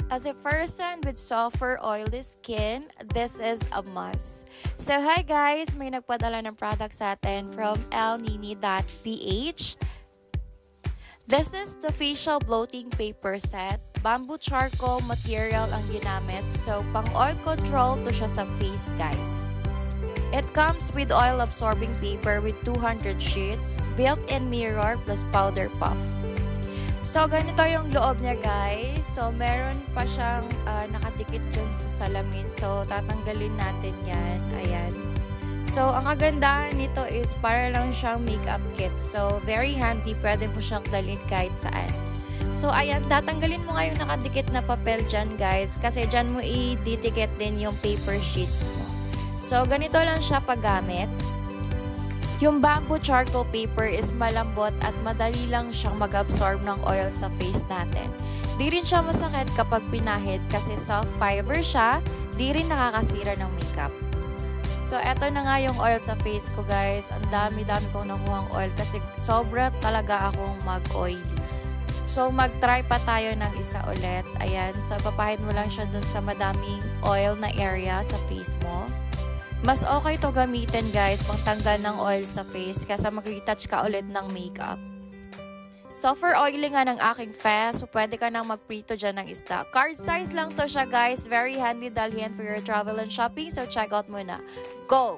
As a person with softer, oily skin, this is a must. So hi guys, may nagpadala ng product sa atin from elnini.ph. This is the facial bloating paper set. Bamboo charcoal material ang ginamit, so pang oil control to siya sa face guys. It comes with oil absorbing paper with 200 sheets, built-in mirror plus powder puff. So, ganito yung loob niya guys. So, meron pa siyang nakadikit dyan sa salamin. So, tatanggalin natin yan. Ayan. So, ang kagandahan nito is para lang siyang makeup kit. So, very handy. Pwede mo siyang dalhin kahit saan. So, ayan. Tatanggalin mo nga yung nakadikit na papel dyan guys. Kasi dyan mo i-didikit din yung paper sheets mo. So, ganito lang siya paggamit. Yung bamboo charcoal paper is malambot at madali lang siyang mag-absorb ng oil sa face natin. Di rin siya masakit kapag pinahid kasi soft fiber siya, di rin nakakasira ng makeup. So, eto na nga yung oil sa face ko guys. Ang dami-dami kong nakuhang oil kasi sobra talaga akong mag-oily. So, mag-try pa tayo ng isa ulit. Ayan, so papahid mo lang siya dun sa madaming oil na area sa face mo. Mas okay to gamitin guys, pangtanggal ng oil sa face kasi mag-retouch ka ulit ng makeup. So for oily nga ng aking face, so pwede ka nang mag-prito dyan ng isda. Card size lang to siya guys, very handy dalhin for your travel and shopping, so check out muna. Go!